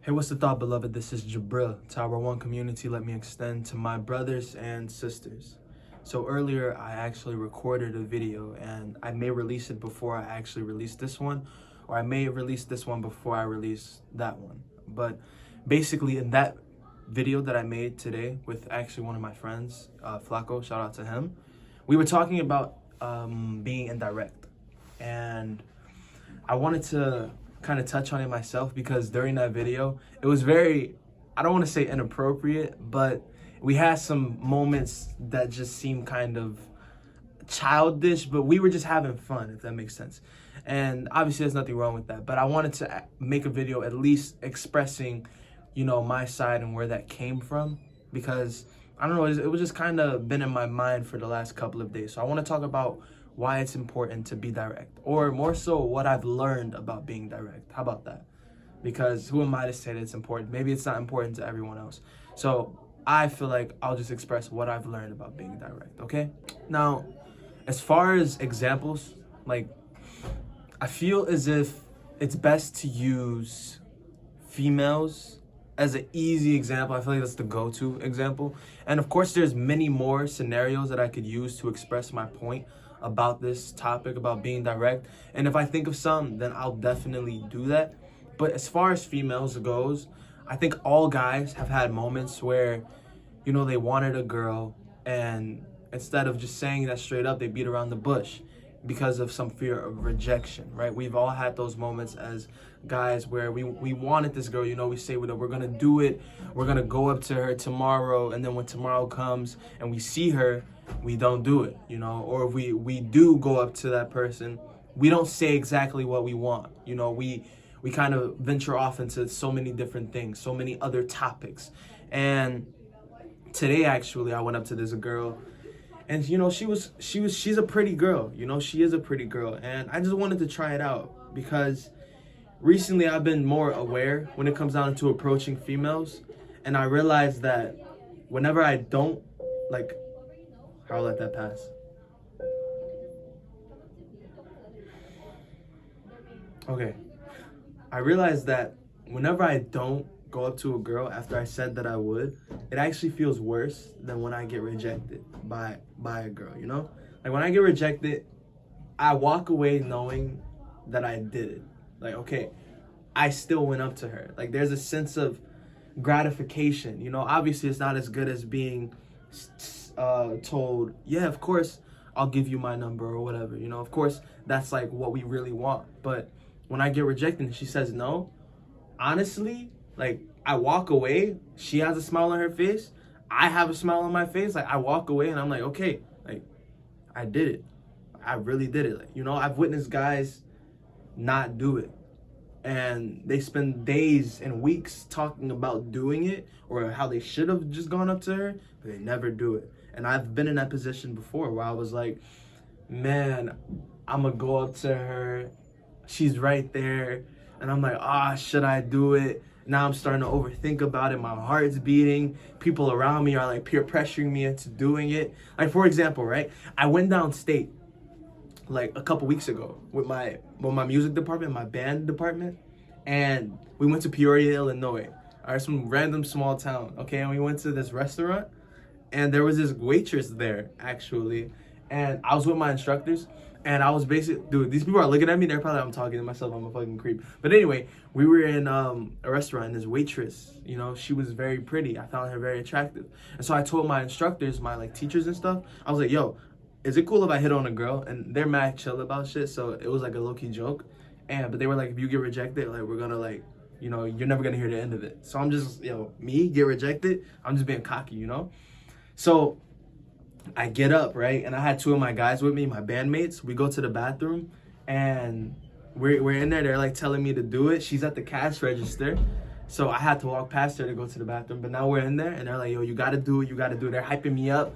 Hey, what's the thought, beloved? This is Jabril. Tower One community, let me extend to my brothers and sisters. So earlier, I actually recorded a video, and I may release it before I actually release this one, or I may release this one before I release that one. But basically, in that video that I made today with actually one of my friends, Flaco, shout out to him, we were talking about being indirect. And I wanted to kind of touch on it myself because during that video, it was very, I don't want to say inappropriate, but we had some moments that just seemed kind of childish, but we were just having fun, if that makes sense. And obviously, there's nothing wrong with that. But I wanted to make a video at least expressing, my side and where that came from because I don't know, it was just kind of been in my mind for the last couple of days. So I want to talk about why it's important to be direct, or more so what I've learned about being direct. How about that? Because who am I to say that it's important? Maybe it's not important to everyone else. So I feel like I'll just express what I've learned about being direct, okay? Now, as far as examples, I feel as if it's best to use females as an easy example. I feel like that's the go-to example. And of course, there's many more scenarios that I could use to express my point about this topic, about being direct. And if I think of some, then I'll definitely do that. But as far as females goes, I think all guys have had moments where, they wanted a girl, and instead of just saying that straight up, they beat around the bush because of some fear of rejection, right? We've all had those moments as guys where we wanted this girl, we say that we're gonna do it, we're gonna go up to her tomorrow, and then when tomorrow comes and we see her, we don't do it, or if we do go up to that person, we don't say exactly what we want, we kind of venture off into so many different things, so many other topics. And today, actually, I went up to this girl, and she's a pretty girl, she is a pretty girl, and I just wanted to try it out because recently I've been more aware when it comes down to approaching females, and I realized that whenever I don't, I'll let that pass. Okay. I realized that whenever I don't go up to a girl after I said that I would, it actually feels worse than when I get rejected by a girl, Like when I get rejected, I walk away knowing that I did it. Okay, I still went up to her. There's a sense of gratification, Obviously, it's not as good as being told, yeah, of course, I'll give you my number or whatever, Of course, that's what we really want. But when I get rejected and she says no, honestly, I walk away, she has a smile on her face, I have a smile on my face, I walk away and I'm like, okay, I did it. I really did it. I've witnessed guys not do it, and they spend days and weeks talking about doing it or how they should have just gone up to her, but they never do it. And I've been in that position before where I was like, man, I'm gonna go up to her, she's right there, and I'm like, should I do it? Now I'm starting to overthink about it. My heart's beating. People around me are peer pressuring me into doing it. For example, right? I went downstate a couple weeks ago with my music department, my band department, and we went to Peoria, Illinois, some random small town. Okay, and we went to this restaurant, and there was this waitress there actually, and I was with my instructors. And I was basically, dude, these people are looking at me. They're probably, I'm talking to myself. I'm a fucking creep. But anyway, we were in a restaurant, and this waitress, she was very pretty. I found her very attractive. And so I told my instructors, my teachers and stuff, I was like, yo, is it cool if I hit on a girl? And they're mad chill about shit. So it was a low-key joke. But they were like, if you get rejected, we're gonna you're never gonna hear the end of it. So I'm just, me get rejected, I'm just being cocky, So I get up, right? And I had two of my guys with me, my bandmates. We go to the bathroom, and we're in there. They're telling me to do it. She's at the cash register. So I had to walk past her to go to the bathroom. But now we're in there, and they're like, yo, you got to do it. You got to do it. They're hyping me up.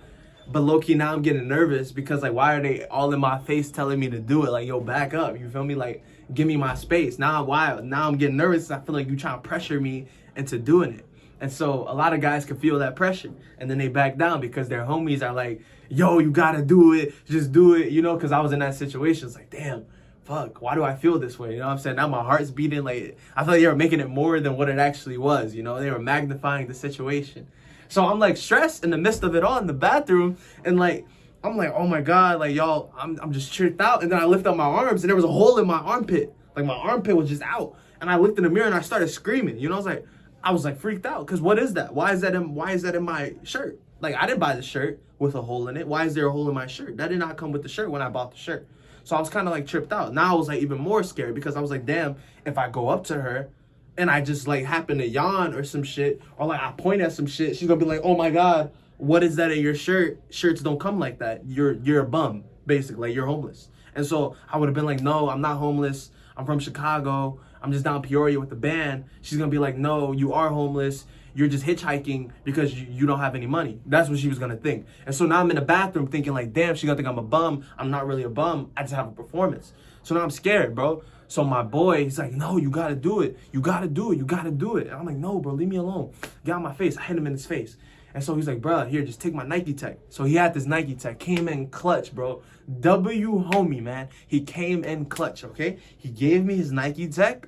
But low-key, now I'm getting nervous because, why are they all in my face telling me to do it? Yo, back up. You feel me? Give me my space. Now I'm getting nervous. I feel like you trying to pressure me into doing it. And so a lot of guys can feel that pressure, and then they back down because their homies are like, yo, you gotta do it, just do it, because I was in that situation. It's damn, fuck, why do I feel this way? You know what I'm saying? Now my heart's beating. Like, I feel like they were making it more than what it actually was. You know, they were magnifying the situation. So I'm like stressed in the midst of it all in the bathroom, and like I'm like, oh my god, like y'all, I'm just tripped out. And then I lift up my arms, and there was a hole in my armpit. Like my armpit was just out, and I looked in the mirror and I started screaming. You know, I was like freaked out, because what is that? Why is that in my shirt? Like, I didn't buy the shirt with a hole in it. Why is there a hole in my shirt? That did not come with the shirt when I bought the shirt. So I was kind of like tripped out. Now I was like even more scared, because I was like, damn, if I go up to her and I just like happen to yawn or some shit, or like I point at some shit, she's gonna be like, oh my god, what is that in your shirt? Shirts don't come like that. You're a bum, basically. Like, you're homeless. And so I would have been like, no, I'm not homeless. I'm from Chicago. I'm just down Peoria with the band. She's gonna be like, no, you are homeless. You're just hitchhiking because you don't have any money. That's what she was gonna think. And so now I'm in the bathroom thinking like, damn, she's gonna think I'm a bum. I'm not really a bum. I just have a performance. So now I'm scared, bro. So my boy, he's like, no, you gotta do it. You gotta do it. You gotta do it. And I'm like, no, bro, leave me alone. Get out of my face. I hit him in his face. And so he's like, bro, here, just take my Nike Tech. So he had this Nike Tech, came in clutch, bro. W homie, man. He came in clutch, okay? He gave me his Nike Tech,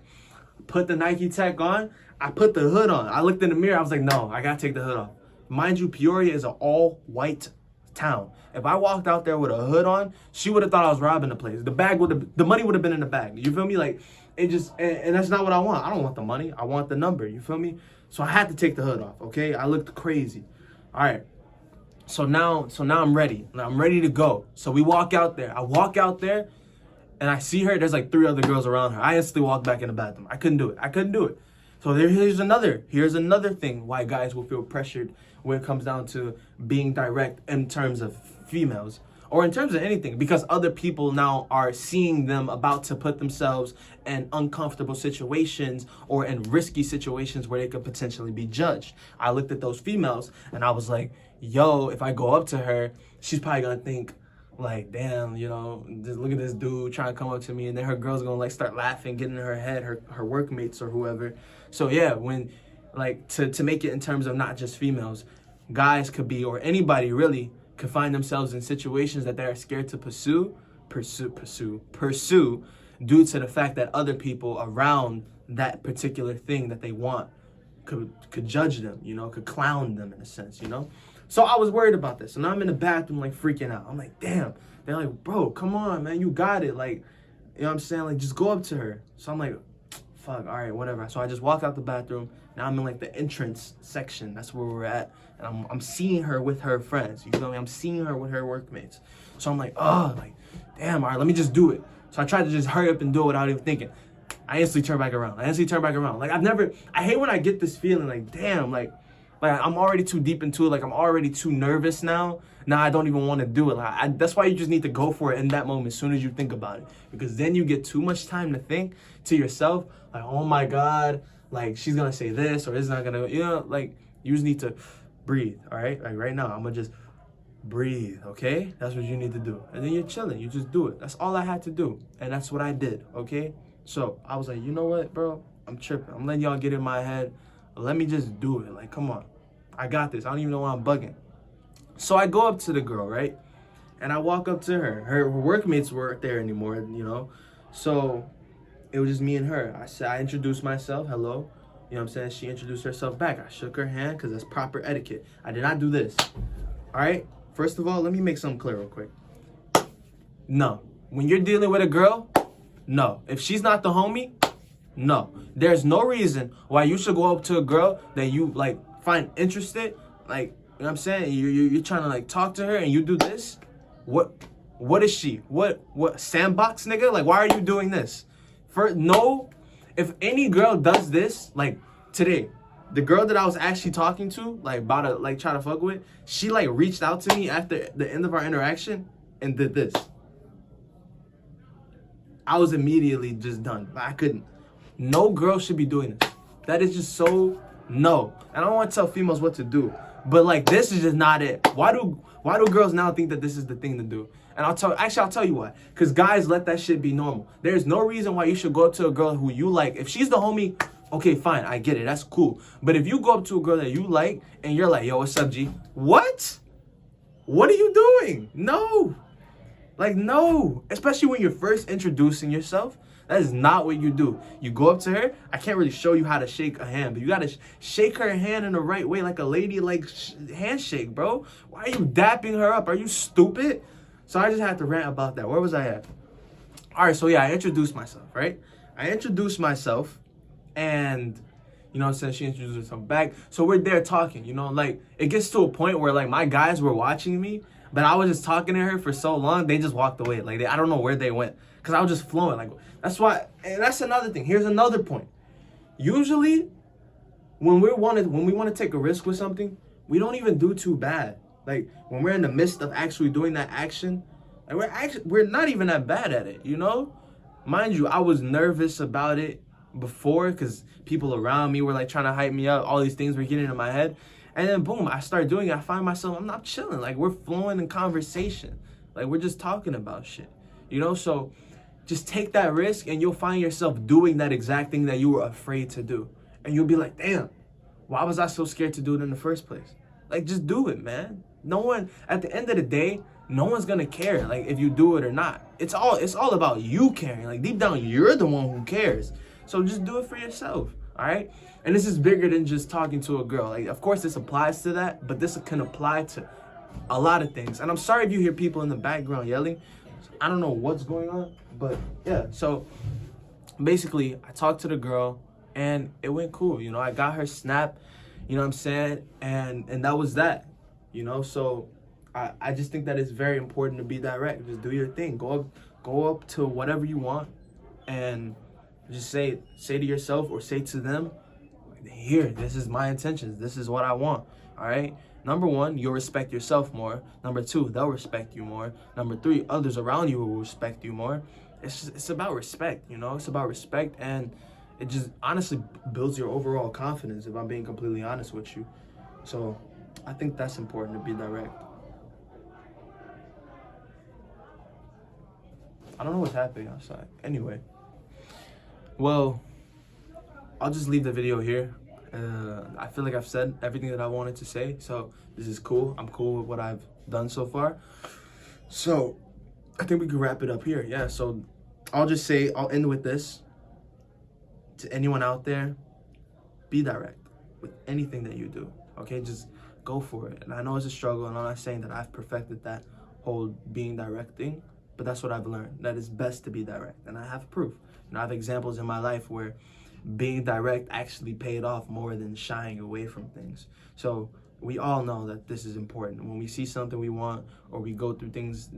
put the Nike Tech on. I put the hood on. I looked in the mirror. I was like, no, I gotta take the hood off. Mind you, Peoria is an all-white town. If I walked out there with a hood on, she would have thought I was robbing the place. The money would have been in the bag. You feel me? Like, it just, and that's not what I want. I don't want the money. I want the number. You feel me? So I had to take the hood off, okay? I looked crazy. All right. So now I'm ready. Now I'm ready to go. So we walk out there. I walk out there, and I see her. There's like 3 other girls around her. I instantly walk back in the bathroom. I couldn't do it. So here's another thing why guys will feel pressured when it comes down to being direct in terms of females, or in terms of anything, because other people now are seeing them about to put themselves in uncomfortable situations or in risky situations where they could potentially be judged. I looked at those females and I was like, yo, if I go up to her, she's probably gonna think like, damn, you know, just look at this dude trying to come up to me, and then her girl's gonna like start laughing, getting in her head, her workmates or whoever. So yeah, when like to make it in terms of not just females, guys could be, or anybody really could find themselves in situations that they're scared to pursue due to the fact that other people around that particular thing that they want could judge them, you know, could clown them in a sense, you know. So I was worried about this, and I'm in the bathroom like freaking out. I'm like, damn. They're like, bro, come on, man, you got it. Like, you know what I'm saying? Like, just go up to her. So I'm like, fuck, all right, whatever. So I just walk out the bathroom. Now I'm in like the entrance section. That's where we're at. And I'm seeing her with her friends. You feel me? I'm seeing her with her workmates. So I'm like, oh, like, damn, all right, let me just do it. So I tried to just hurry up and do it without even thinking. I instantly turn back around. Like, I hate when I get this feeling like, damn, like I'm already too deep into it. Like, I'm already too nervous now. Now I don't even want to do it. Like, that's why you just need to go for it in that moment as soon as you think about it. Because then you get too much time to think to yourself, like, oh my God, like, she's going to say this or it's not going to, you know, like, you just need to breathe, all right? Like, right now, I'm going to just breathe, okay? That's what you need to do. And then you're chilling. You just do it. That's all I had to do. And that's what I did, okay? So I was like, you know what, bro? I'm tripping. I'm letting y'all get in my head. Let me just do it. Like, come on. I got this. I don't even know why I'm bugging. So I go up to the girl, right? And I walk up to her. Her workmates weren't there anymore, you know? So it was just me and her. I introduced myself. Hello. You know what I'm saying? She introduced herself back. I shook her hand because that's proper etiquette. I did not do this. All right? First of all, let me make something clear real quick. No. When you're dealing with a girl, no. If she's not the homie, no. There's no reason why you should go up to a girl that you, like, find interested. Like, you know what I'm saying? You're trying to, like, talk to her and you do this? What is she? What sandbox, nigga? Like, why are you doing this? If any girl does this, like, today, the girl that I was actually talking to, like, about to, like, try to fuck with, she, like, reached out to me after the end of our interaction and did this. I was immediately just done. I couldn't. No girl should be doing this. That is just so no. And I don't want to tell females what to do, but like, this is just not it. Why do girls now think that this is the thing to do? And I'll tell you why. Because guys let that shit be normal. There's no reason why you should go up to a girl who you like. If she's the homie, okay, fine, I get it. That's cool. But if you go up to a girl that you like and you're like, yo, what's up, G? What? What are you doing? No. Like, no, especially when you're first introducing yourself. That is not what you do. You go up to her. I can't really show you how to shake a hand, but you gotta shake her hand in the right way, like a lady, like handshake, bro. Why are you dapping her up? Are you stupid? So I just had to rant about that. Where was I at? All right, so yeah, I introduced myself, right? I introduced myself, and you know what I'm saying, she introduced herself back. So we're there talking, you know, like it gets to a point where like my guys were watching me, but I was just talking to her for so long, they just walked away. Like I don't know where they went, cause I was just flowing. Like that's why, and that's another thing. Here's another point. Usually, when we want to take a risk with something, we don't even do too bad. Like when we're in the midst of actually doing that action, like we're not even that bad at it, you know? Mind you, I was nervous about it before because people around me were like trying to hype me up. All these things were getting in my head. And then boom, I start doing it. I find myself, I'm not chilling. Like we're flowing in conversation. Like we're just talking about shit, you know? So just take that risk and you'll find yourself doing that exact thing that you were afraid to do. And you'll be like, damn, why was I so scared to do it in the first place? Like, just do it, man. No one, at the end of the day, no one's gonna care, like, if you do it or not. It's all about you caring. Like, deep down, you're the one who cares. So just do it for yourself, all right? And this is bigger than just talking to a girl. Like, of course, this applies to that, but this can apply to a lot of things. And I'm sorry if you hear people in the background yelling. I don't know what's going on, but yeah. So basically, I talked to the girl, and it went cool. You know, I got her snap, you know what I'm saying? And that was that, you know? So I just think that it's very important to be direct. Just do your thing. Go up to whatever you want and just say to yourself or say to them, here, this is my intentions. This is what I want, all right? Number one, you'll respect yourself more. Number two, they'll respect you more. Number three, others around you will respect you more. It's about respect, you know? It's about respect, and it just honestly builds your overall confidence, if I'm being completely honest with you. So I think that's important, to be direct. I don't know what's happening outside. Anyway, well, I'll just leave the video here. I feel like I've said everything that I wanted to say, so this is cool. I'm cool with what I've done so far. So I think we can wrap it up here. Yeah, so I'll end with this. To anyone out there, be direct with anything that you do, okay? Just go for it. And I know it's a struggle, and I'm not saying that I've perfected that whole being direct thing, but that's what I've learned, that it's best to be direct. And I have proof. You know, I have examples in my life where being direct actually paid off more than shying away from things. So we all know that this is important. When we see something we want, or we go through things,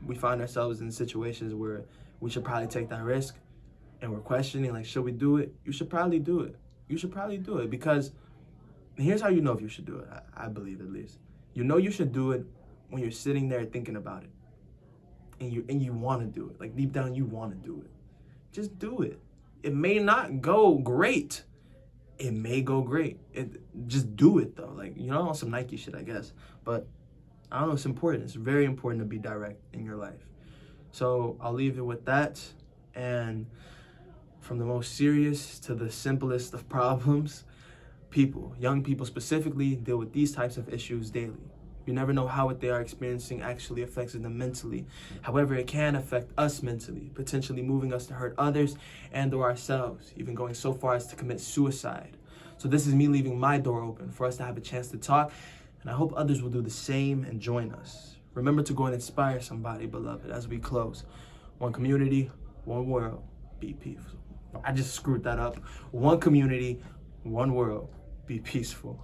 we find ourselves in situations where we should probably take that risk, and we're questioning, like, should we do it? You should probably do it. You should probably do it, because here's how you know if you should do it, I believe, at least. You know you should do it when you're sitting there thinking about it, and you want to do it. Like, deep down, you want to do it. Just do it. It may not go great. It may go great. Just do it, though. Like, you know, on some Nike shit, I guess. But I don't know, it's important. It's very important to be direct in your life. So I'll leave it with that. And from the most serious to the simplest of problems, young people specifically, deal with these types of issues daily. You never know how what they are experiencing actually affects them mentally. However, it can affect us mentally, potentially moving us to hurt others and or ourselves, even going so far as to commit suicide. So this is me leaving my door open for us to have a chance to talk, and I hope others will do the same and join us. Remember to go and inspire somebody, beloved, as we close. One community, one world, be peaceful. I just screwed that up. One community, one world, be peaceful.